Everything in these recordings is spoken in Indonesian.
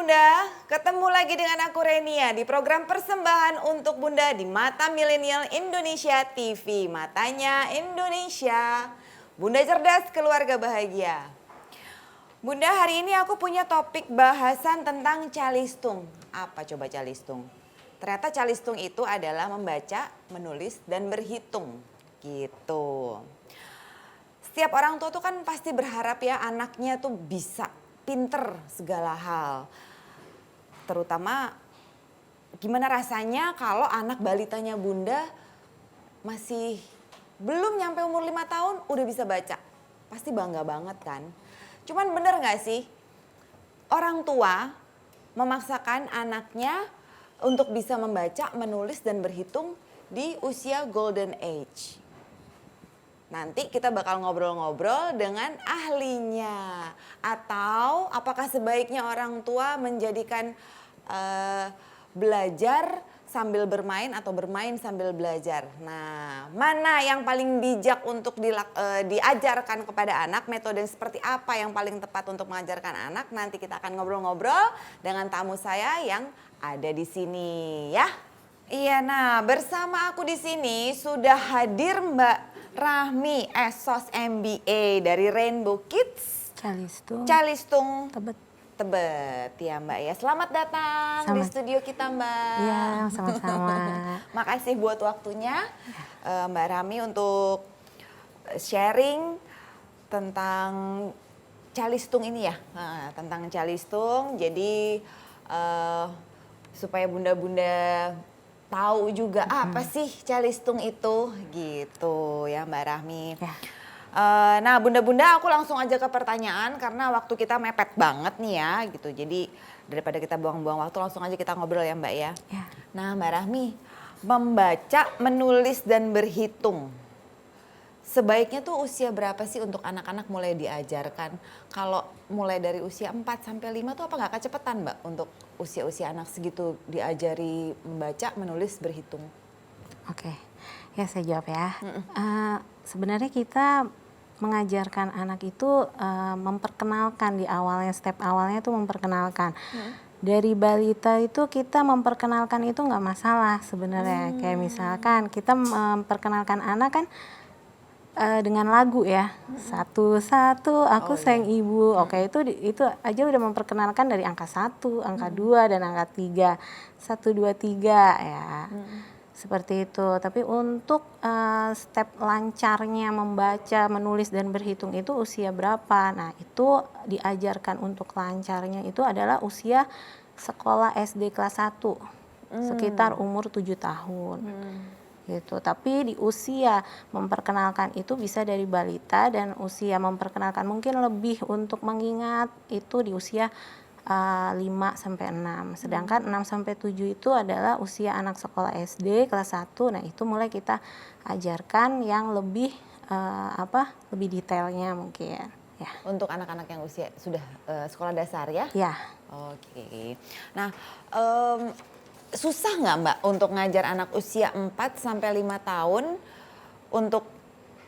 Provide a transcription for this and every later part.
Bunda, ketemu lagi dengan aku Renia di program persembahan untuk Bunda di Mata Milenial Indonesia TV. Matanya Indonesia, Bunda cerdas, keluarga bahagia. Bunda, hari ini aku punya topik bahasan tentang calistung. Apa coba calistung? Ternyata calistung itu adalah membaca, menulis, dan berhitung. Gitu. Setiap orang tua tuh kan pasti berharap ya anaknya tuh bisa pinter segala hal. Terutama gimana rasanya kalau anak balitanya Bunda masih belum nyampe umur 5 tahun udah bisa baca. Pasti bangga banget kan. Cuman bener gak sih orang tua memaksakan anaknya untuk bisa membaca, menulis, dan berhitung di usia golden age? Nanti kita bakal ngobrol-ngobrol dengan ahlinya. Atau apakah sebaiknya orang tua menjadikan belajar sambil bermain atau bermain sambil belajar. Nah, mana yang paling bijak untuk diajarkan kepada anak? Metode seperti apa yang paling tepat untuk mengajarkan anak? Nanti kita akan ngobrol-ngobrol dengan tamu saya yang ada di sini ya. Iya, nah bersama aku di sini sudah hadir Mbak Rahmi Esos MBA dari Rainbow Kids Calistung Tebet ya Mbak ya. Selamat datang di studio kita Mbak. Iya, sama-sama. Makasih buat waktunya Mbak Rahmi untuk sharing tentang calistung ini ya. Nah, tentang calistung, jadi supaya bunda-bunda tahu juga apa sih calistung itu gitu ya Mbak Rahmi. Ya. Nah bunda-bunda aku langsung aja ke pertanyaan karena waktu kita mepet banget nih ya gitu. Jadi daripada kita buang-buang waktu langsung aja kita ngobrol ya Mbak ya. Ya. Nah Mbak Rahmi, membaca, menulis dan berhitung sebaiknya tuh usia berapa sih untuk anak-anak mulai diajarkan? Kalau mulai dari usia 4 sampai 5 tuh apa nggak kecepatan Mbak untuk usia-usia anak segitu diajari membaca, menulis, berhitung? Oke, ya saya jawab ya. Sebenarnya kita mengajarkan anak itu memperkenalkan di awalnya, step awalnya tuh memperkenalkan. Dari balita itu kita memperkenalkan itu nggak masalah sebenarnya. Kayak misalkan kita memperkenalkan anak kan dengan lagu ya, satu-satu aku sayang ibu. Oke, itu aja udah memperkenalkan dari angka 1, angka 2 dan angka 3. 1, 2, 3 ya. Seperti itu. Tapi untuk step lancarnya membaca, menulis dan berhitung itu usia berapa? Nah, itu diajarkan untuk lancarnya itu adalah usia sekolah SD kelas 1. Sekitar umur 7 tahun. Gitu. Tapi di usia memperkenalkan itu bisa dari balita, dan usia memperkenalkan mungkin lebih untuk mengingat itu di usia 5 sampai 6. Sedangkan 6 sampai 7 itu adalah usia anak sekolah SD kelas 1. Nah, itu mulai kita ajarkan yang lebih lebih detailnya mungkin. Ya. Untuk anak-anak yang usia sudah sekolah dasar ya? Ya. Oke. Nah, susah nggak Mbak untuk ngajar anak usia 4 sampai 5 tahun untuk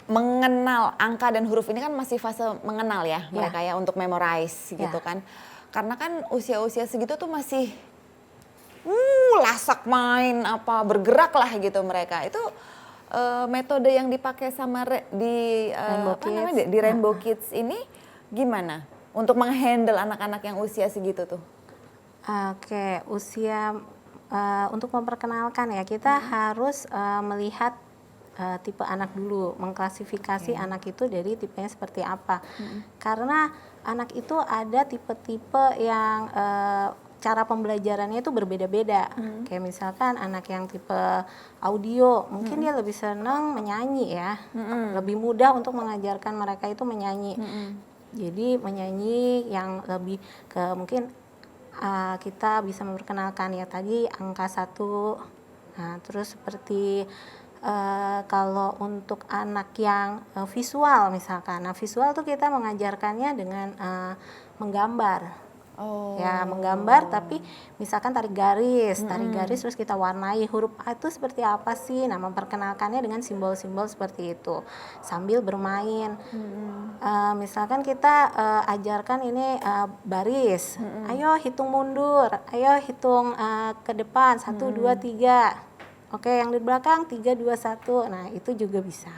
mengenal angka dan huruf? Ini kan masih fase mengenal ya mereka ya, untuk memorize gitu kan. Karena kan usia-usia segitu tuh masih lasak main bergerak lah gitu mereka. Itu metode yang dipakai sama di Rainbow Kids ini gimana untuk menghandle anak-anak yang usia segitu tuh? Oke, usia untuk memperkenalkan ya kita harus melihat tipe anak dulu, mengklasifikasi anak itu dari tipenya seperti apa. Karena anak itu ada tipe-tipe yang cara pembelajarannya itu berbeda-beda. Kayak misalkan anak yang tipe audio, mungkin dia lebih senang menyanyi ya. Lebih mudah untuk mengajarkan mereka itu menyanyi. Jadi menyanyi yang lebih ke mungkin kita bisa memperkenalkan ya tadi angka 1. Nah, terus seperti kalau untuk anak yang visual misalkan. Nah, visual tuh kita mengajarkannya dengan menggambar. Ya, menggambar tapi misalkan tarik garis terus kita warnai huruf A itu seperti apa sih. Nah, memperkenalkannya dengan simbol-simbol seperti itu sambil bermain. Misalkan kita ajarkan ini baris. Ayo hitung mundur, ayo hitung ke depan 1 2 3. Oke, yang di belakang 3 2 1. Nah, itu juga bisa.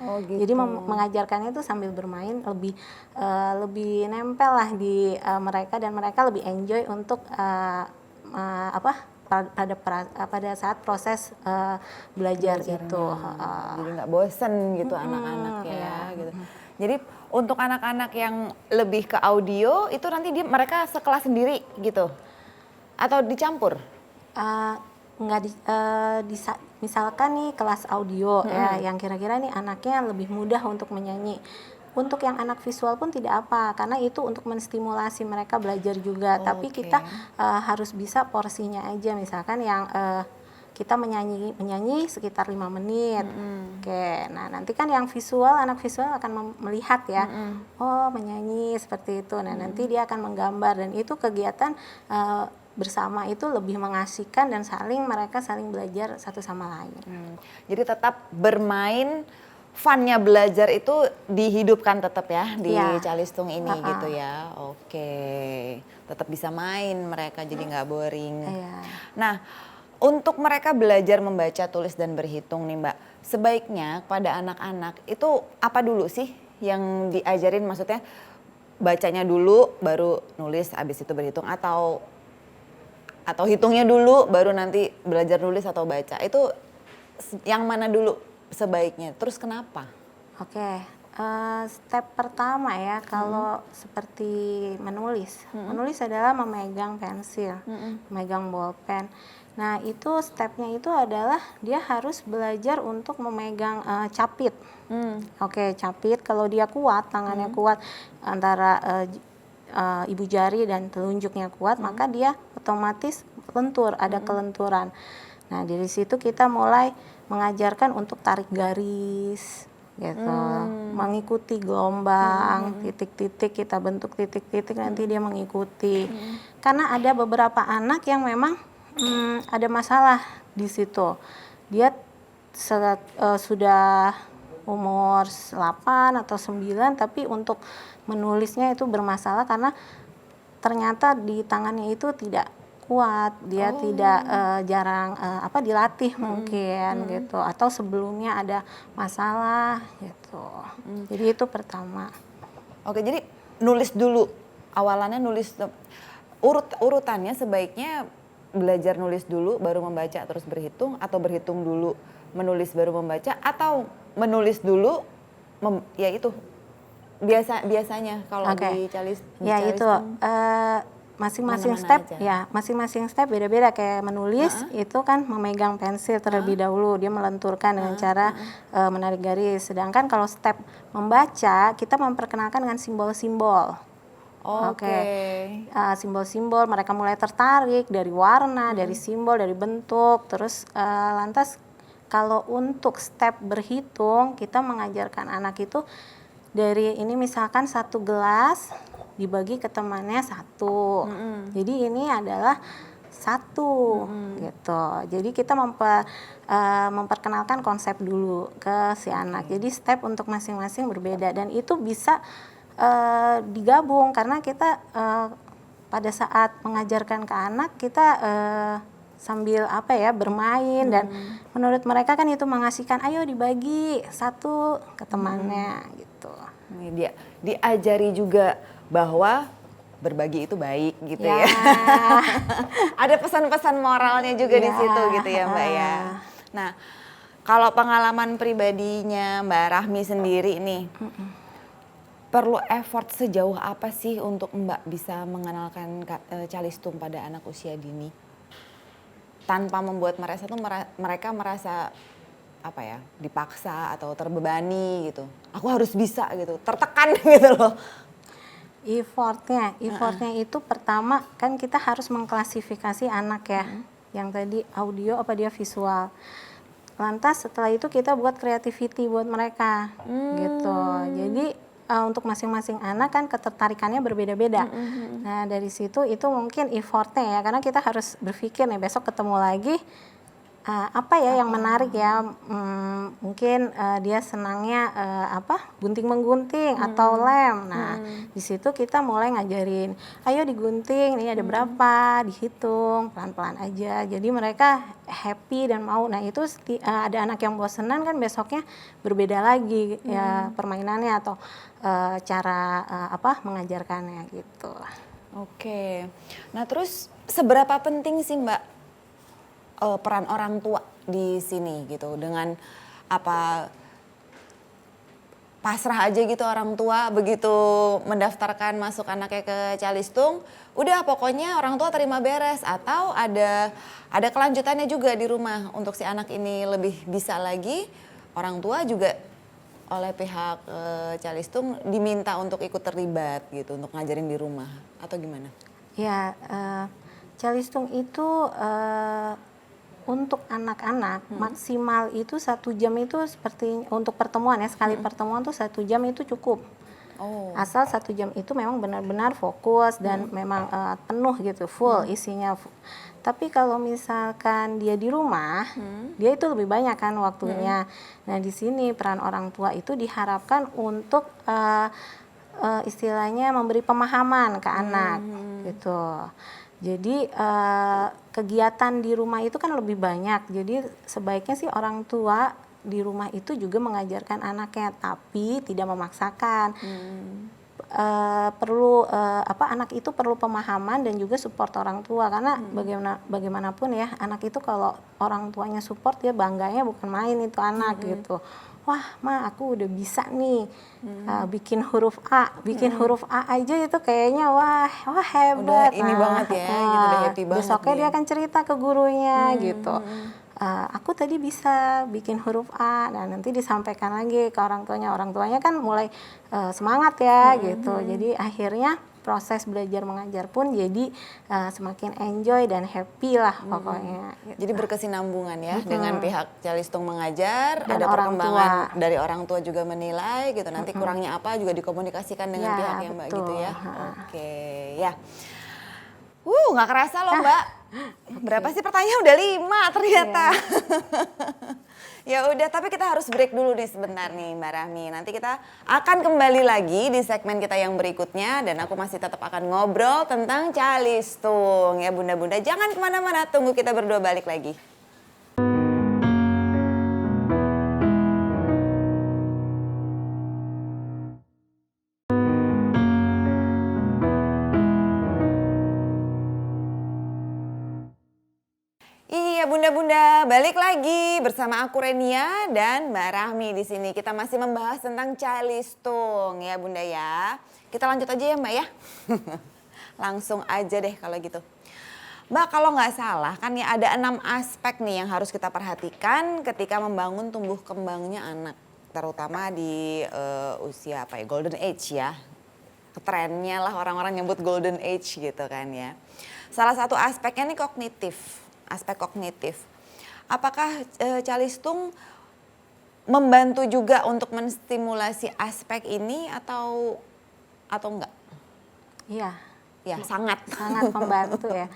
Gitu. Jadi mengajarkannya itu sambil bermain lebih nempel lah di mereka, dan mereka lebih enjoy untuk pada saat proses belajar itu. Jadi nggak bosen gitu anak-anak ya. Gitu. Jadi untuk anak-anak yang lebih ke audio itu nanti mereka sekelas sendiri gitu atau dicampur? Misalkan nih kelas audio ya, yang kira-kira nih anaknya lebih mudah untuk menyanyi. Untuk yang anak visual pun tidak apa, karena itu untuk menstimulasi mereka belajar juga. Tapi kita harus bisa porsinya aja. Misalkan yang kita menyanyi sekitar 5 menit. Oke, nah nanti kan yang visual, anak visual akan melihat ya, oh menyanyi seperti itu. Nah nanti dia akan menggambar, dan itu kegiatan bersama itu lebih mengasihkan dan mereka saling belajar satu sama lain. Jadi tetap bermain, funnya belajar itu dihidupkan tetap ya di Calistung ini gitu ya. Oke, tetap bisa main mereka jadi nggak boring. Nah, untuk mereka belajar membaca, tulis dan berhitung nih Mbak, sebaiknya pada anak-anak itu apa dulu sih yang diajarin? Maksudnya bacanya dulu baru nulis, habis itu berhitung, atau hitungnya dulu baru nanti belajar nulis atau baca, itu yang mana dulu sebaiknya, terus kenapa? Oke, step pertama ya kalau seperti menulis adalah memegang pensil, memegang bolpen. Nah itu stepnya itu adalah dia harus belajar untuk memegang capit. Oke, capit kalau dia kuat, tangannya kuat antara ibu jari dan telunjuknya kuat, maka dia otomatis lentur, ada kelenturan. Nah dari situ kita mulai mengajarkan untuk tarik garis gitu, mengikuti gelombang, titik-titik kita bentuk titik-titik, nanti dia mengikuti. Karena ada beberapa anak yang memang ada masalah di situ, dia sudah umur 8 atau 9 tapi untuk menulisnya itu bermasalah karena ternyata di tangannya itu tidak kuat, dia tidak jarang dilatih mungkin gitu, atau sebelumnya ada masalah gitu. Jadi itu pertama. Oke, jadi nulis dulu, awalannya nulis, urutannya sebaiknya belajar nulis dulu baru membaca terus berhitung, atau berhitung dulu menulis baru membaca, atau menulis dulu ya itu biasanya kalau di Calistung. Ya itu masing-masing step aja. Ya masing-masing step beda-beda. Kayak menulis itu kan memegang pensil terlebih dahulu, dia melenturkan dengan cara menarik garis. Sedangkan kalau step membaca kita memperkenalkan dengan simbol-simbol. Simbol-simbol, mereka mulai tertarik dari warna, dari simbol, dari bentuk. Terus lantas kalau untuk step berhitung kita mengajarkan anak itu dari ini, misalkan 1 gelas dibagi ke temannya 1. Jadi ini adalah 1 gitu. Jadi kita memperkenalkan konsep dulu ke si anak. Jadi step untuk masing-masing berbeda, dan itu bisa digabung karena kita pada saat mengajarkan ke anak kita sambil bermain, dan menurut mereka kan itu mengasihkan, ayo dibagi 1 ke temannya gitu. Dia diajari juga bahwa berbagi itu baik gitu ya. Ada pesan-pesan moralnya juga di situ gitu ya Mbak ya. Nah, kalau pengalaman pribadinya Mbak Rahmi sendiri nih, perlu effort sejauh apa sih untuk Mbak bisa mengenalkan Calistung pada anak usia dini tanpa membuat mereka merasa dipaksa atau terbebani gitu, aku harus bisa gitu, tertekan gitu loh. Effortnya itu pertama kan kita harus mengklasifikasi anak ya, yang tadi audio apa dia visual. Lantas setelah itu kita buat creativity buat mereka gitu. Jadi untuk masing-masing anak kan ketertarikannya berbeda-beda. Nah dari situ itu mungkin effortnya ya, karena kita harus berpikir nih besok ketemu lagi apa ya yang menarik ya. Mungkin dia senangnya gunting menggunting atau lem. Nah di situ kita mulai ngajarin, ayo digunting, ini ada berapa, dihitung pelan-pelan aja. Jadi mereka happy dan mau. Nah itu ada anak yang bosenan kan besoknya berbeda lagi ya permainannya atau cara mengajarkannya gitu. Oke. Nah terus seberapa penting sih Mbak peran orang tua di sini gitu, dengan pasrah aja gitu orang tua begitu mendaftarkan masuk anaknya ke Calistung, udah pokoknya orang tua terima beres, atau ada kelanjutannya juga di rumah untuk si anak ini lebih bisa lagi, orang tua juga oleh pihak Calistung diminta untuk ikut terlibat gitu untuk ngajarin di rumah atau gimana? Ya, Calistung itu untuk anak-anak maksimal itu 1 jam itu seperti untuk pertemuan ya, sekali pertemuan tuh 1 jam itu cukup. Asal 1 jam itu memang benar-benar fokus dan memang penuh gitu, full isinya. Tapi kalau misalkan dia di rumah, dia itu lebih banyak kan waktunya. Nah di sini peran orang tua itu diharapkan untuk istilahnya memberi pemahaman ke anak gitu. Jadi kegiatan di rumah itu kan lebih banyak. Jadi sebaiknya sih orang tua di rumah itu juga mengajarkan anaknya, tapi tidak memaksakan. Perlu anak itu perlu pemahaman dan juga support orang tua, karena bagaimanapun ya anak itu kalau orang tuanya support dia bangganya bukan main itu anak gitu. Wah ma aku udah bisa nih bikin huruf A aja itu kayaknya wah hebat. Udah ini banget ya, gitu udah happy banget. Besoknya dia akan cerita ke gurunya gitu. Aku tadi bisa bikin huruf A, dan nanti disampaikan lagi ke orang tuanya kan mulai semangat ya gitu. Jadi akhirnya proses belajar mengajar pun jadi semakin enjoy dan happy lah pokoknya. Gitu. Jadi berkesinambungan ya dengan pihak Calistung mengajar, Dan ada orang perkembangan tua. dari orang tua juga menilai gitu. Nanti kurangnya apa juga dikomunikasikan dengan Ya, pihak yang Mbak gitu betul. ya. Oke, ya. Nggak kerasa loh Mbak. Berapa sih pertanyaan? Udah 5 ternyata. Ya udah, tapi kita harus break dulu nih sebentar nih Mbak Rahmi. Nanti kita akan kembali lagi di segmen kita yang berikutnya, dan aku masih tetap akan ngobrol tentang Calistung ya bunda-bunda. Jangan kemana-mana, tunggu kita berdua balik lagi. Iya bunda-bunda, balik lagi bersama aku Renia dan Mbak Rahmi di sini. Kita masih membahas tentang Calistung ya bunda ya. Kita lanjut aja ya Mbak ya. Langsung aja deh kalau gitu. Mbak, kalau nggak salah kan ya ada 6 aspek nih yang harus kita perhatikan ketika membangun tumbuh kembangnya anak. Terutama di usia golden age ya. Trennya lah orang-orang nyebut golden age gitu kan ya. Salah satu aspeknya nih kognitif. Aspek kognitif. Apakah Calistung membantu juga untuk menstimulasi aspek ini atau enggak? Iya. Ya, sangat Membantu ya.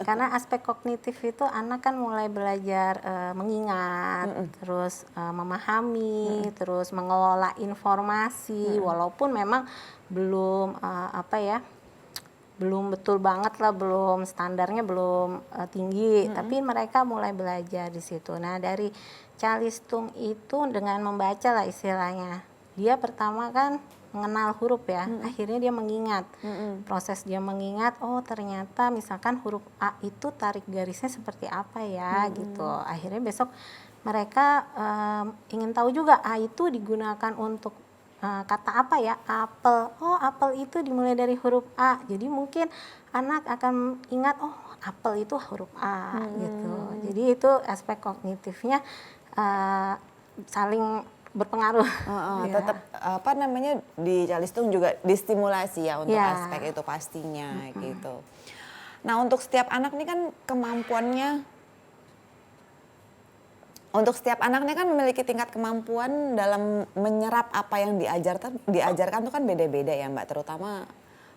Karena aspek kognitif itu anak kan mulai belajar mengingat, terus memahami, terus mengelola informasi, walaupun memang belum belum betul banget lah, belum standarnya belum tinggi, tapi mereka mulai belajar di situ. Nah dari Calistung itu dengan membaca lah istilahnya, dia pertama kan mengenal huruf ya, akhirnya dia mengingat. Proses dia mengingat, oh ternyata misalkan huruf A itu tarik garisnya seperti apa ya gitu. Akhirnya besok mereka ingin tahu juga A itu digunakan untuk kata apa ya, apel. Oh apel itu dimulai dari huruf A, jadi mungkin anak akan ingat, oh apel itu huruf A gitu. Jadi itu aspek kognitifnya saling berpengaruh. Ya. Tetap di Calistung juga distimulasi ya untuk aspek itu pastinya gitu. Nah untuk setiap anak ini kan kemampuannya Untuk setiap anaknya kan memiliki tingkat kemampuan dalam menyerap apa yang diajarkan tuh kan beda-beda ya Mbak, terutama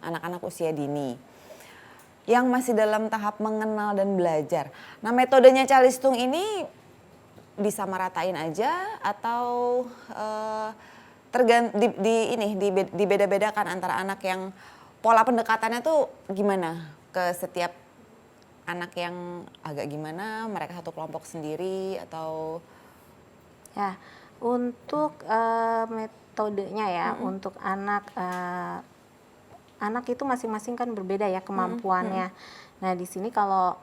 anak-anak usia dini yang masih dalam tahap mengenal dan belajar. Nah, metodenya Calistung ini disamaratain aja atau dibeda-bedakan antara anak yang pola pendekatannya tuh gimana ke setiap anak yang agak gimana, mereka satu kelompok sendiri atau? Ya, untuk metodenya ya, untuk anak itu masing-masing kan berbeda ya kemampuannya. Nah, di sini kalau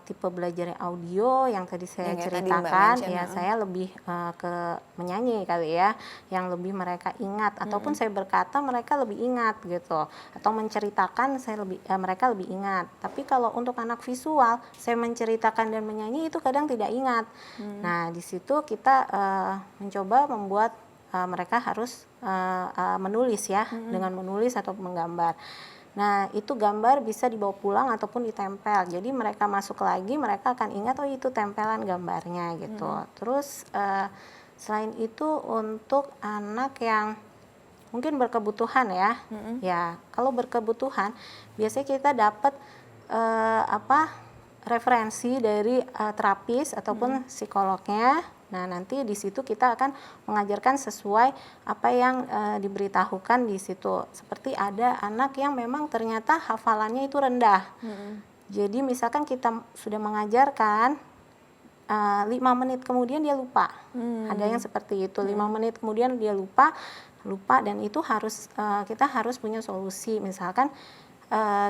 tipe belajar audio yang tadi saya Yang kayak tadi Mbak ceritakan, mention, ya saya lebih ke menyanyi kali ya, yang lebih mereka ingat, ataupun saya berkata mereka lebih ingat gitu, atau menceritakan mereka lebih ingat. Tapi kalau untuk anak visual, saya menceritakan dan menyanyi itu kadang tidak ingat. Nah, di situ kita mencoba membuat mereka harus menulis ya, dengan menulis atau menggambar. Nah, itu gambar bisa dibawa pulang ataupun ditempel. Jadi mereka masuk lagi, mereka akan ingat, oh itu tempelan gambarnya gitu. Terus selain itu untuk anak yang mungkin berkebutuhan ya, ya kalau berkebutuhan biasanya kita dapat referensi dari terapis ataupun psikolognya. Nah, nanti di situ kita akan mengajarkan sesuai apa yang diberitahukan di situ. Seperti ada anak yang memang ternyata hafalannya itu rendah. Jadi misalkan kita sudah mengajarkan 5 menit kemudian dia lupa. Ada yang seperti itu, 5 menit kemudian dia lupa dan itu kita harus punya solusi. Misalkan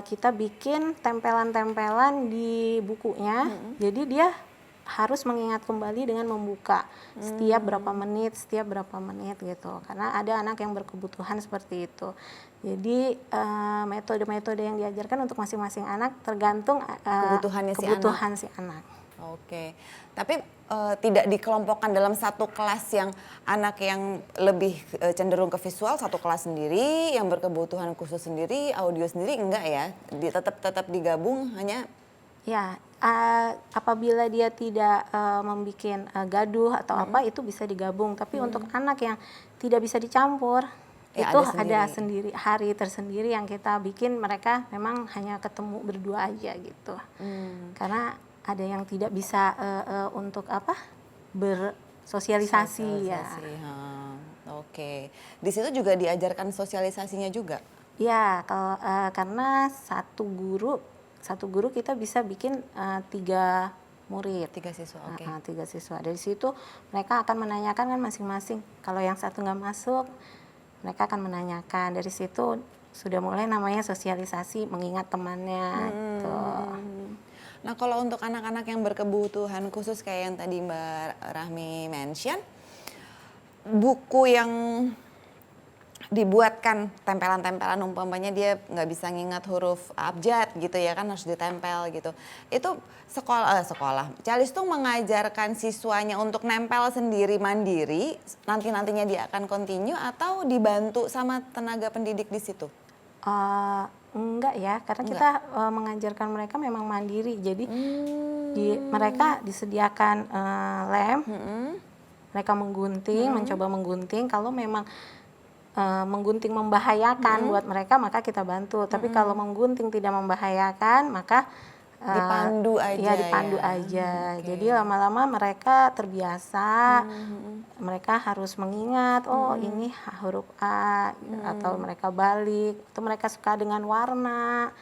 kita bikin tempelan-tempelan di bukunya, jadi dia harus mengingat kembali dengan membuka setiap berapa menit gitu, karena ada anak yang berkebutuhan seperti itu. Jadi metode-metode yang diajarkan untuk masing-masing anak tergantung kebutuhan si anak. Oke, tapi tidak dikelompokkan dalam satu kelas yang anak yang lebih cenderung ke visual satu kelas sendiri, yang berkebutuhan khusus sendiri, audio sendiri, enggak ya? Tetap digabung hanya? Ya, apabila dia tidak membuat gaduh atau apa, itu bisa digabung. Tapi untuk anak yang tidak bisa dicampur, ya, itu ada sendiri hari tersendiri yang kita bikin, mereka memang hanya ketemu berdua aja gitu. Karena ada yang tidak bisa untuk bersosialisasi ya. Oke, di situ juga diajarkan sosialisasinya juga? Ya, karena satu guru kita bisa bikin 3 murid. 3 siswa, oke. 3 siswa. Dari situ mereka akan menanyakan kan masing-masing. Kalau yang satu nggak masuk, mereka akan menanyakan. Dari situ sudah mulai namanya sosialisasi, mengingat temannya. Gitu. Nah, kalau untuk anak-anak yang berkebutuhan khusus kayak yang tadi Mbak Rahmi mention, buku yang dibuatkan tempelan-tempelan, umpamanya dia nggak bisa ngingat huruf abjad gitu ya kan, harus ditempel gitu. Itu sekolah Calistung mengajarkan siswanya untuk nempel sendiri mandiri, nantinya dia akan continue atau dibantu sama tenaga pendidik di situ? Enggak ya, karena kita mengajarkan mereka memang mandiri. Jadi mereka disediakan lem, mereka menggunting, mencoba menggunting. Kalau memang menggunting membahayakan buat mereka, maka kita bantu. Tapi kalau menggunting tidak membahayakan, maka dipandu aja. Ya, dipandu aja. Okay. Jadi lama-lama mereka terbiasa. Mereka harus mengingat, oh ini huruf A, atau mereka balik, atau mereka suka dengan warna,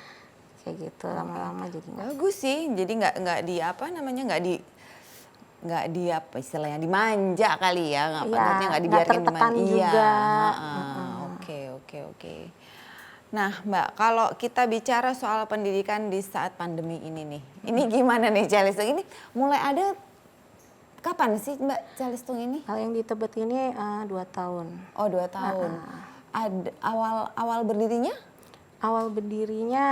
kayak gitu. Lama-lama jadi bagus sih. Jadi nggak di apa istilahnya, dimanja kali ya, nggak dibiarkan tertekan juga. Oke. Nah Mbak, kalau kita bicara soal pendidikan di saat pandemi ini nih, ini gimana nih Calistung ini mulai ada kapan sih Mbak Calistung ini? Kalau yang di Tebet ini 2 tahun. Oh 2 tahun. Awal berdirinya? Awal berdirinya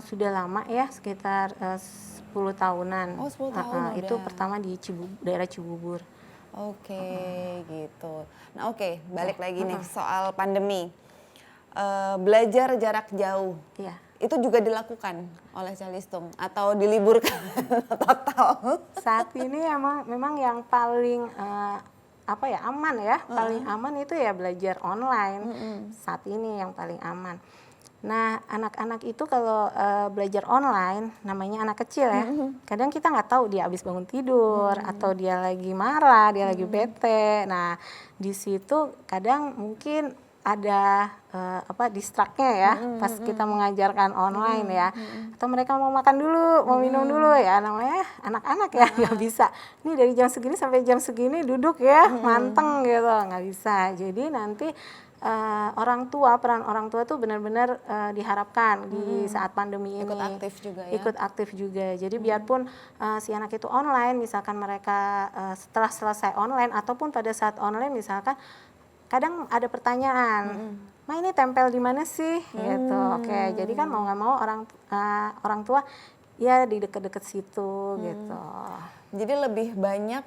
sudah lama ya, sekitar 10 tahunan. Oh 10 tahun Itu pertama di daerah Cibubur. Oke, gitu. Nah balik lagi nih soal pandemi. Belajar jarak jauh. Iya. itu juga dilakukan oleh Calistung atau diliburkan total? Saat ini memang yang paling aman ya, paling aman itu ya belajar online. Saat ini yang paling aman. Nah, anak-anak itu kalau belajar online, namanya anak kecil ya, kadang kita nggak tahu dia habis bangun tidur atau dia lagi marah, dia lagi bete. Nah, di situ kadang mungkin ada distraknya ya, pas kita mengajarkan online ya, atau mereka mau makan dulu, mau minum dulu ya, namanya anak-anak ya, nggak bisa. Nih dari jam segini sampai jam segini duduk ya, manteng gitu, nggak bisa. Jadi nanti peran orang tua tuh benar-benar diharapkan di saat pandemi ini Ikut aktif juga ya? Ikut aktif juga. Jadi biarpun si anak itu online, misalkan mereka setelah selesai online ataupun pada saat online misalkan kadang ada pertanyaan, Ma ini tempel di mana sih? Gitu. Oke, jadi kan mau nggak mau orang tua ya di deket-deket situ gitu. Jadi lebih banyak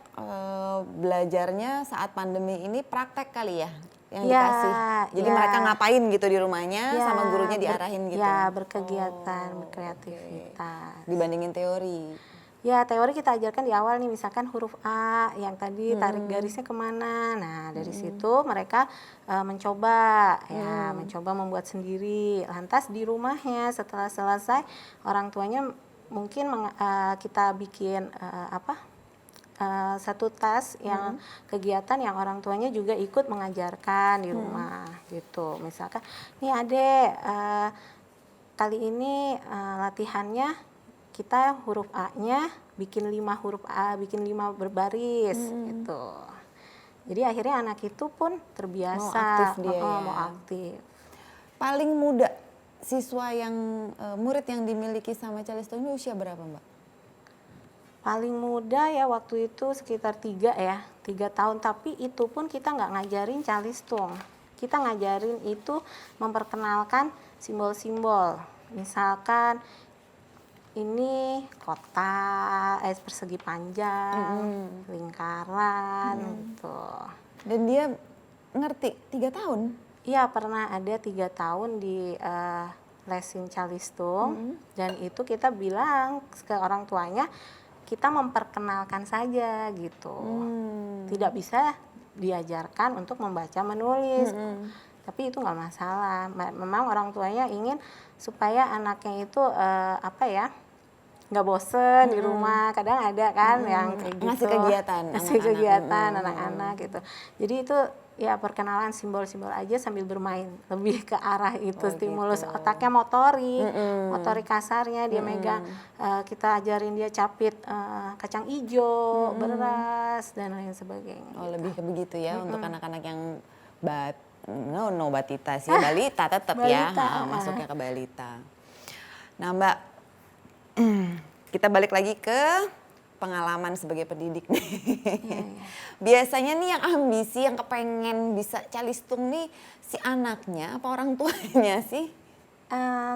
belajarnya saat pandemi ini praktek kali ya yang dikasih. Jadi mereka ngapain gitu di rumahnya sama gurunya diarahin gitu. Ya, berkegiatan, berkreativitas. Dibandingin teori. Ya, teori kita ajarkan di awal nih, misalkan huruf A yang tadi tarik garisnya kemana. Nah, dari situ mereka mencoba membuat sendiri. Lantas di rumahnya setelah selesai orang tuanya mungkin kita bikin satu tas yang kegiatan yang orang tuanya juga ikut mengajarkan di rumah gitu. Misalkan, nih Adek, kali ini latihannya kita huruf A-nya bikin 5 huruf A, bikin 5 berbaris gitu. Jadi akhirnya anak itu pun terbiasa mau aktif. Paling muda siswa murid yang dimiliki sama Calistung ini usia berapa, Mbak? Paling muda ya waktu itu sekitar 3 tahun, tapi itu pun kita nggak ngajarin Calistung. Kita ngajarin itu memperkenalkan simbol-simbol. Misalkan ini kotak, persegi panjang, lingkaran gitu. Dan dia ngerti 3 tahun? Iya, pernah ada 3 tahun di lesin Calistung, dan itu kita bilang ke orang tuanya, kita memperkenalkan saja gitu. Tidak bisa diajarkan untuk membaca menulis. Tapi itu nggak masalah. Memang orang tuanya ingin supaya anaknya itu nggak bosen di rumah. Kadang ada kan yang kayak gitu. Ngasih kegiatan anak-anak gitu. Jadi itu ya perkenalan simbol-simbol aja sambil bermain, lebih ke arah itu. Stimulus gitu. Otaknya motorik kasarnya dia megang, kita ajarin dia capit kacang ijo, beras dan lain sebagainya. Oh gitu. Lebih ke begitu ya untuk anak-anak yang batita sih, balita tetap ya, masuknya ke balita. Nah Mbak, kita balik lagi ke pengalaman sebagai pendidik nih. Biasanya nih yang ambisi, yang kepengen bisa Calistung nih si anaknya apa orang tuanya sih?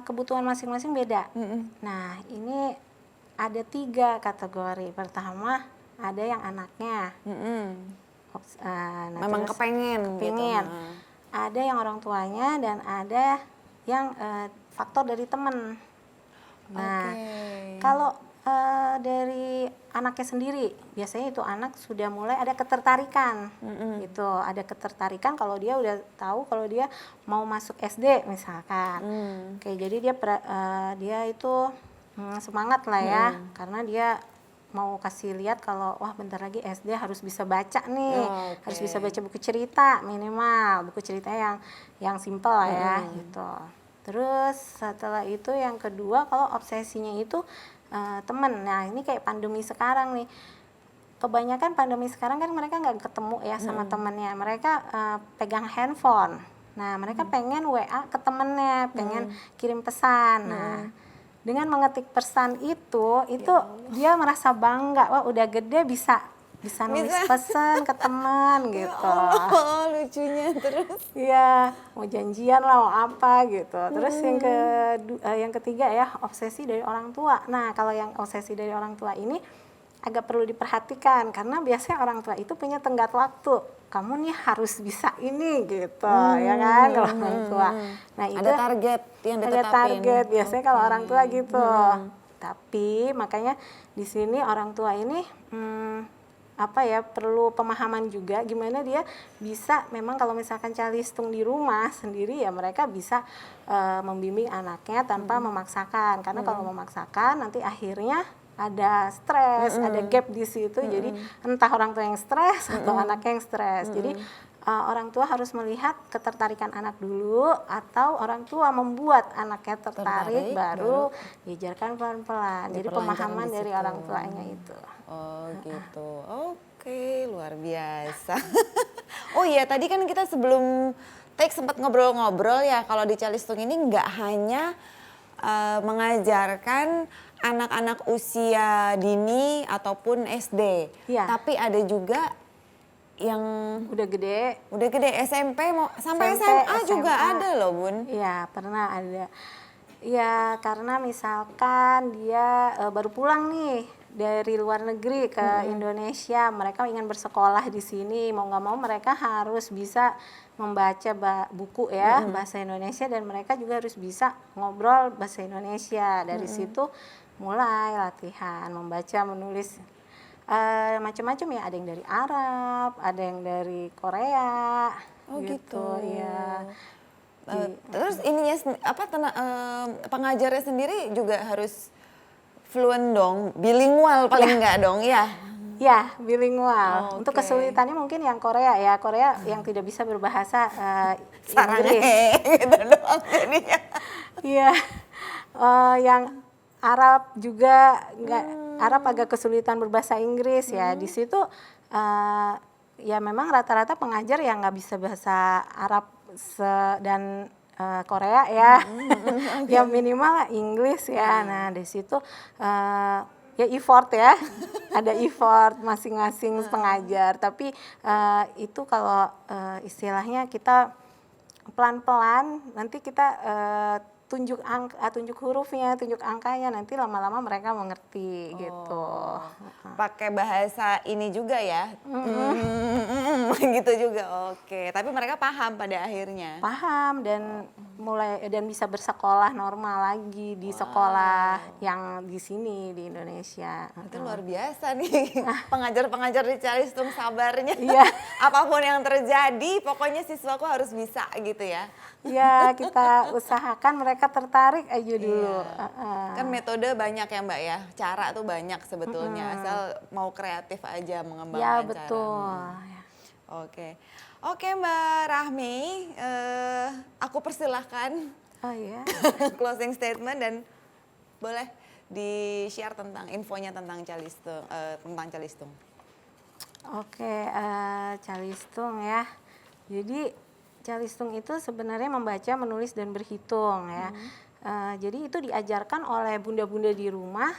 Kebutuhan masing-masing beda. Nah ini ada 3 kategori. Pertama ada yang anaknya. Memang kepengen. Gitu. Ada yang orang tuanya dan ada yang faktor dari teman. Nah kalau dari anaknya sendiri, biasanya itu anak sudah mulai ada ketertarikan, gitu. Ada ketertarikan kalau dia udah tahu kalau dia mau masuk SD misalkan. Oke, jadi dia itu semangat lah ya, karena dia mau kasih lihat kalau wah bentar lagi SD harus bisa baca nih, harus bisa baca buku cerita minimal, buku cerita yang simple lah ya, gitu. Terus setelah itu yang kedua kalau obsesinya itu temen. Nah ini kayak pandemi sekarang nih, kebanyakan pandemi sekarang kan mereka nggak ketemu ya sama temennya, mereka pegang handphone. Nah mereka pengen WA ke temennya, pengen kirim pesan. Nah dengan mengetik pesan itu dia merasa bangga, wah udah gede bisa nulis pesan ke teman gitu. Oh lucunya terus. Iya, mau janjian lah mau apa gitu. Terus yang ketiga ya obsesi dari orang tua. Nah kalau yang obsesi dari orang tua ini agak perlu diperhatikan karena biasanya orang tua itu punya tenggat waktu. Kamu nih harus bisa ini gitu, ya kan kalau orang tua. Nah, itu ada target yang ada ditetapin. target biasanya kalau orang tua gitu. Tapi makanya di sini orang tua ini perlu pemahaman juga gimana dia bisa, memang kalau misalkan calistung di rumah sendiri ya mereka bisa membimbing anaknya tanpa memaksakan, karena kalau memaksakan nanti akhirnya ada stres, ada gap di situ, jadi entah orang tua yang stres atau anaknya yang stres. Jadi orang tua harus melihat ketertarikan anak dulu, atau orang tua membuat anaknya tertarik baru diajarkan pelan-pelan. Jadi pemahaman dari orang tuanya itu. Oh gitu, oke, luar biasa. Oh iya, tadi kan kita sebelum take sempat ngobrol-ngobrol ya, kalau di Calistung ini nggak hanya mengajarkan anak-anak usia dini ataupun SD, tapi ada juga yang udah gede SMP sampai SMA juga ada loh Bun. Iya, pernah ada. Ya karena misalkan dia baru pulang nih dari luar negeri ke Indonesia, mereka ingin bersekolah di sini, mau nggak mau mereka harus bisa membaca buku ya bahasa Indonesia, dan mereka juga harus bisa ngobrol bahasa Indonesia. Dari situ mulai latihan membaca menulis macam-macam ya, ada yang dari Arab, ada yang dari Korea. gitu ya. Terus ininya pengajarnya sendiri juga harus fluent dong, bilingual paling enggak dong ya? Ya, bilingual. Untuk kesulitannya mungkin yang Korea ya, Korea yang tidak bisa berbahasa Inggris. Gitu doang jadinya. Iya, yang Arab juga nggak, Arab agak kesulitan berbahasa Inggris ya. Di situ ya memang rata-rata pengajar yang nggak bisa bahasa Arab dan Korea ya, yang minimal Inggris ya. Nah di situ ya effort ya, ada effort masing-masing pengajar. Tapi itu kalau istilahnya kita pelan-pelan, nanti kita tunjuk hurufnya, tunjuk angkanya, nanti lama-lama mereka mengerti gitu. Pakai bahasa ini juga ya, gitu juga. Oke, tapi mereka paham pada akhirnya. Paham dan bisa bersekolah normal lagi di sekolah yang di sini di Indonesia. Itu luar biasa nih pengajar-pengajar di Calistung, sabarnya. Iya. Apapun yang terjadi, pokoknya siswaku harus bisa gitu ya. Ya, kita usahakan mereka tertarik aja dulu. Kan metode banyak ya Mbak ya, cara tuh banyak sebetulnya, asal mau kreatif aja mengembangkan ya, cara. Betul. Oke Mbak Rahmi, aku persilahkan closing statement dan boleh di-share tentang infonya tentang Calistung. Calistung ya. Jadi Calistung itu sebenarnya membaca, menulis, dan berhitung ya. Jadi itu diajarkan oleh bunda-bunda di rumah,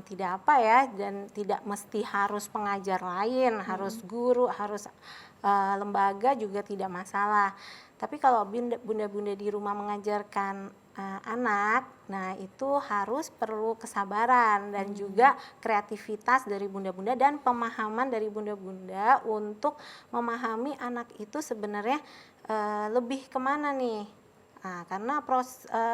tidak apa ya, dan tidak mesti harus pengajar lain, harus guru, harus lembaga juga tidak masalah. Tapi kalau bunda-bunda di rumah mengajarkan anak, nah itu harus perlu kesabaran dan juga kreativitas dari bunda-bunda dan pemahaman dari bunda-bunda untuk memahami anak itu sebenarnya lebih kemana nih. Nah, karena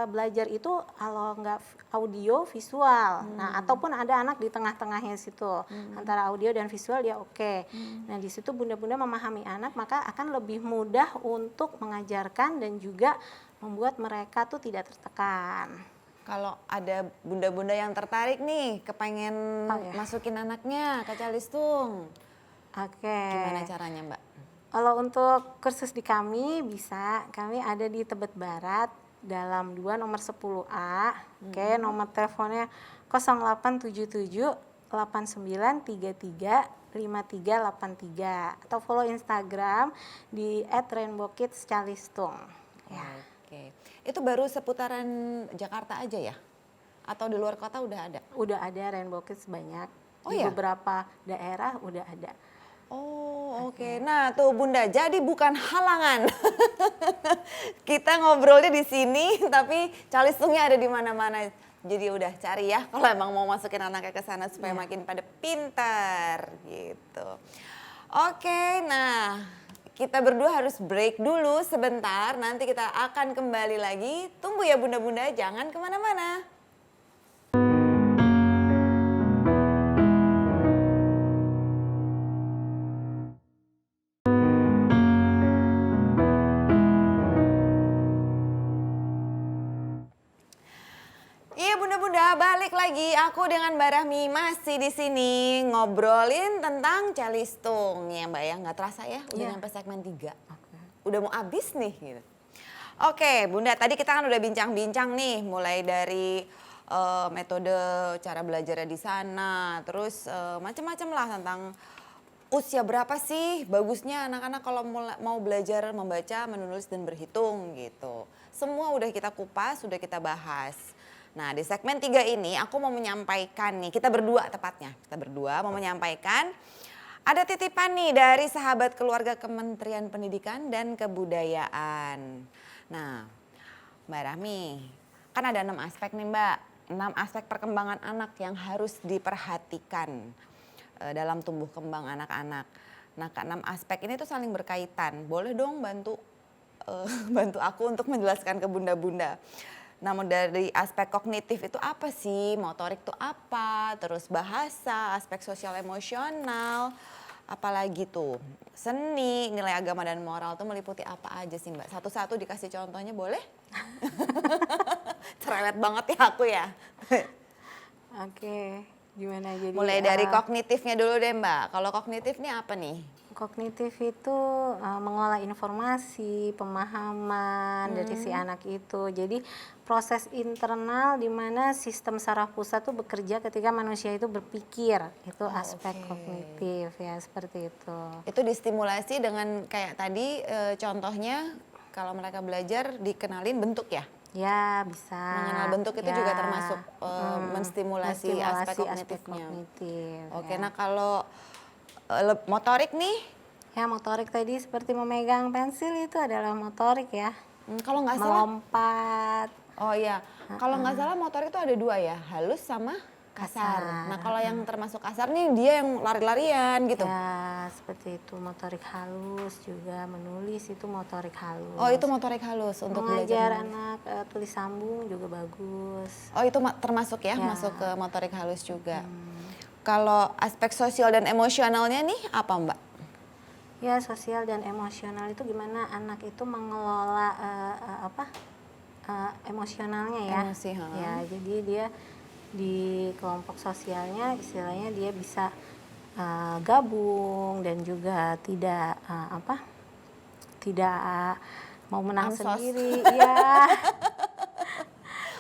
belajar itu kalau nggak audio visual, nah ataupun ada anak di tengah-tengahnya situ antara audio dan visual dia oke. Nah di situ bunda-bunda memahami anak, maka akan lebih mudah untuk mengajarkan dan juga membuat mereka tuh tidak tertekan. Kalau ada bunda-bunda yang tertarik nih, kepengen masukin anaknya ke Calistung, gimana caranya Mbak? Kalau untuk kursus di kami bisa, kami ada di Tebet Barat, Dalam 2 nomor 10A. Nomor teleponnya 0877 8933 5383, atau follow Instagram di @rainbowkidscalistung. Itu baru seputaran Jakarta aja ya? Atau di luar kota udah ada? Udah ada Rainbow Kids banyak. Di beberapa daerah udah ada. Nah tuh Bunda, jadi bukan halangan. Kita ngobrolnya di sini, tapi Calistungnya ada di mana-mana. Jadi udah cari ya kalau emang mau masukin anaknya ke sana supaya Iya. makin pada pintar gitu. Oke, nah kita berdua harus break dulu sebentar. Nanti kita akan kembali lagi. Tunggu ya bunda-bunda, jangan kemana-mana. Iya bunda-bunda, balik lagi. Aku dengan Mbak Rahmi masih di sini ngobrolin tentang calistung. Ya Mbak ya, nggak terasa ya udah Iya. nyampe segmen 3. Oke. Udah mau habis nih gitu. Oke bunda, tadi kita kan udah bincang-bincang nih mulai dari metode cara belajarnya di sana. Terus macam-macam lah tentang usia berapa sih bagusnya anak-anak kalau mau belajar membaca, menulis dan berhitung gitu. Semua udah kita kupas, sudah kita bahas. Nah di segmen 3 ini aku mau menyampaikan nih, kita berdua mau menyampaikan ada titipan nih dari sahabat keluarga Kementerian Pendidikan dan Kebudayaan. Nah Mbak Rahmi, kan ada 6 aspek nih Mbak, 6 aspek perkembangan anak yang harus diperhatikan dalam tumbuh kembang anak-anak. Nah ke-6 aspek ini tuh saling berkaitan, boleh dong bantu aku untuk menjelaskan ke bunda-bunda. Namun dari aspek kognitif itu apa sih, motorik itu apa, terus bahasa, aspek sosial emosional, apalagi tuh seni, nilai agama dan moral tuh meliputi apa aja sih Mbak? Satu-satu dikasih contohnya boleh? Cerewet banget ya aku ya. Oke, gimana jadi? Mulai dari kognitifnya dulu deh Mbak. Kalau kognitif nih apa nih? Kognitif itu mengolah informasi, pemahaman dari si anak itu. Jadi proses internal di mana sistem saraf pusat tuh bekerja ketika manusia itu berpikir. Itu aspek kognitif ya, seperti itu. Itu distimulasi dengan kayak tadi contohnya kalau mereka belajar dikenalin bentuk ya? Ya, bisa. Mengenal bentuk itu ya. juga termasuk menstimulasi aspek kognitifnya. kognitif, Oke, ya. nah kalau motorik nih, Ya, motorik tadi seperti memegang pensil itu adalah motorik ya. kalau nggak salah, Melompat. oh iya, kalau nggak salah motorik itu ada 2 ya, halus sama kasar. Kasar. Nah kalau yang termasuk kasar nih dia yang lari-larian gitu. Ya, seperti itu. Motorik halus juga, menulis itu motorik halus. Oh itu motorik halus untuk Mengajar belajar. anak tulis sambung juga bagus. Oh itu termasuk ya, Ya. masuk ke motorik halus juga. Kalau aspek sosial dan emosionalnya nih apa Mbak? Ya, sosial dan emosional itu gimana anak itu mengelola emosionalnya ya. Emosi, ha. Ya, jadi dia di kelompok sosialnya istilahnya dia bisa gabung dan juga tidak mau menang Ansos. sendiri. Ya.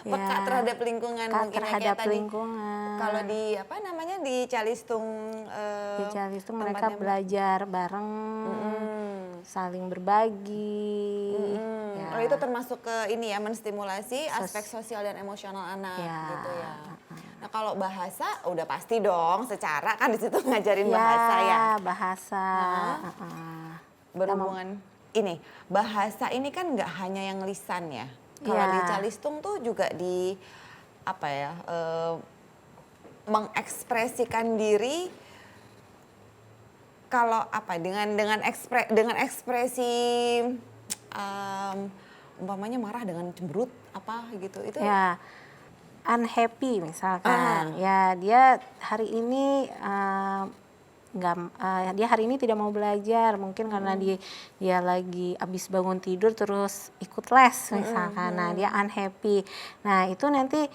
Peka terhadap lingkungan Peka mungkin ya, terhadap kayak tadi. lingkungan. Kalau di apa namanya di Calistung Di Calistung mereka tempatnya Mbak. belajar bareng, saling berbagi. Ya. Oh itu termasuk ke ini ya, menstimulasi aspek sosial dan emosional anak Ya. gitu ya. Nah kalau bahasa udah pasti dong, secara kan di situ ngajarin Ya, bahasa ya. bahasa. Berhubungan ini bahasa ini kan nggak hanya yang lisan ya. Kalau Ya. di Calistung tuh juga di apa ya, mengekspresikan diri kalau apa dengan ekspresi umpamanya marah dengan cemberut apa gitu itu. Ya, unhappy misalkan. Ya, dia hari ini dia hari ini tidak mau belajar mungkin karena dia lagi habis bangun tidur terus ikut les misalkan. Nah, dia unhappy. Nah, itu nanti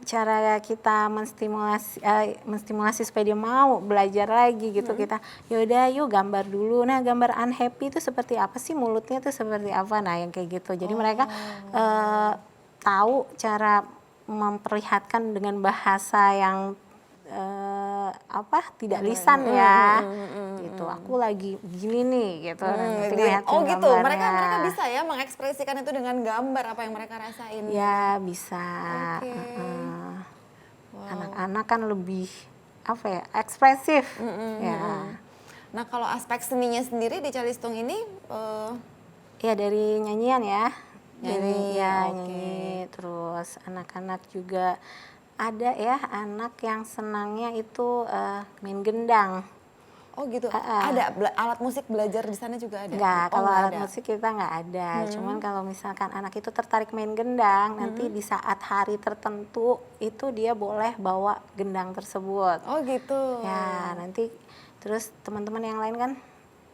cara kita menstimulasi supaya dia mau belajar lagi gitu. Kita yaudah yuk gambar dulu. Nah, gambar unhappy itu seperti apa sih, mulutnya itu seperti apa, nah yang kayak gitu. Jadi mereka tahu cara memperlihatkan dengan bahasa yang tidak lisan ya, gitu. Aku lagi gini nih, gitu. Nanti ngeliatin Oh gitu, mereka gambarnya. bisa ya mengekspresikan itu dengan gambar apa yang mereka rasain. Ya bisa. Oke. Anak-anak kan lebih ekspresif. Ya. Nah kalau aspek seninya sendiri di Calistung ini Ya dari nyanyian ya. Nyanyi, ya oke. nyanyi. Terus anak-anak juga ada ya anak yang senangnya itu main gendang. Oh gitu. Heeh. Ada alat musik belajar di sana juga ada? Enggak, Oh kalau nggak alat ada. musik kita nggak ada. Cuman kalau misalkan anak itu tertarik main gendang, nanti di saat hari tertentu itu dia boleh bawa gendang tersebut. Oh gitu. Ya, nanti terus teman-teman yang lain kan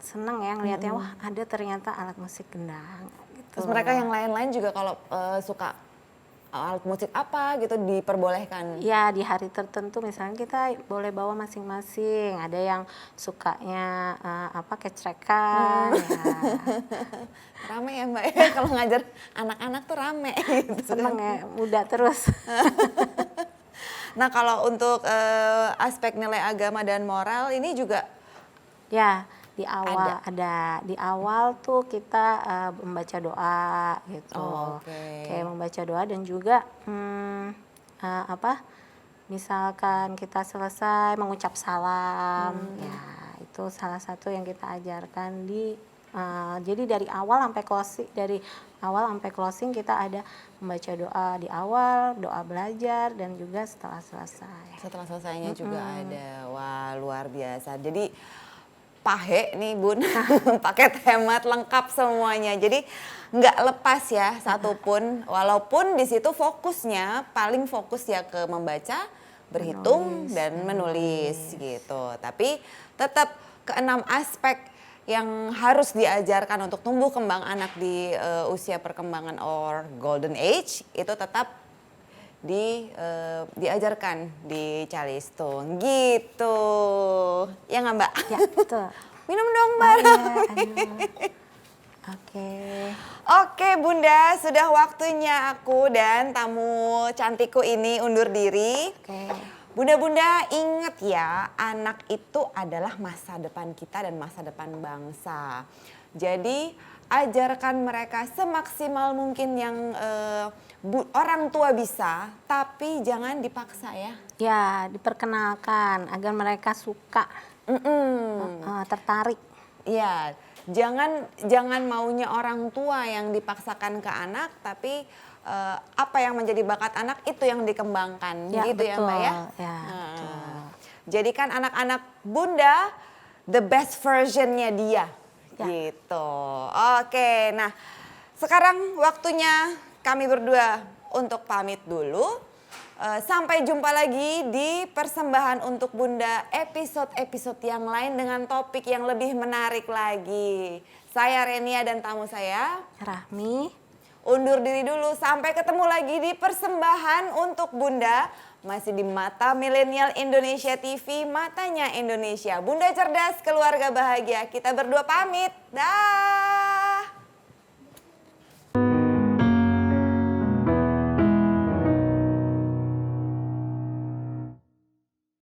seneng ya ngelihatnya, wah ada ternyata alat musik gendang gitu. Terus mereka yang lain-lain juga kalau suka alat musik apa gitu diperbolehkan? Ya, di hari tertentu misalnya kita boleh bawa masing-masing. Ada yang sukanya kecrekan ya. Rame ya Mbak ya, kalau ngajar anak-anak tuh rame gitu. Seneng ya, muda terus. Nah kalau untuk aspek nilai agama dan moral ini juga Ya, di awal ada. Di awal tuh kita membaca doa gitu. Oh, oke. Kayak membaca doa dan juga misalkan kita selesai mengucap salam, ya itu salah satu yang kita ajarkan jadi dari awal sampai closing kita ada membaca doa di awal, doa belajar dan juga setelah selesai. setelah selesainya juga ada. Wah luar biasa. Jadi pahe nih Bun, paket hemat lengkap semuanya. Jadi nggak lepas ya satupun, walaupun di situ fokusnya paling fokus ya ke membaca, berhitung dan menulis gitu. Tapi tetap keenam aspek yang harus diajarkan untuk tumbuh kembang anak di usia perkembangan or golden age itu tetap diajarkan di Calistung gitu. Ya nggak Mbak? Ya, betul. Minum dong Oh, Mbak. iya, aduh. Oke. Oke Bunda, sudah waktunya aku dan tamu cantikku ini undur diri. Oke. Bunda-bunda ingat ya, anak itu adalah masa depan kita dan masa depan bangsa. Jadi ajarkan mereka semaksimal mungkin yang orang tua bisa, tapi jangan dipaksa ya. Ya, diperkenalkan agar mereka suka, tertarik. Iya, jangan maunya orang tua yang dipaksakan ke anak, tapi apa yang menjadi bakat anak itu yang dikembangkan, Ya, gitu ya betul. Mbak ya. Ya, betul. Jadikan anak-anak Bunda the best versionnya dia, Ya. gitu. Oke, nah sekarang waktunya kami berdua untuk pamit dulu. Sampai jumpa lagi di persembahan untuk Bunda episode-episode yang lain dengan topik yang lebih menarik lagi. Saya Renia dan tamu saya Rahmi. undur diri dulu. Sampai ketemu lagi di persembahan untuk Bunda. Masih di Mata Milenial Indonesia TV, matanya Indonesia. Bunda cerdas, keluarga bahagia. Kita berdua pamit. Dah.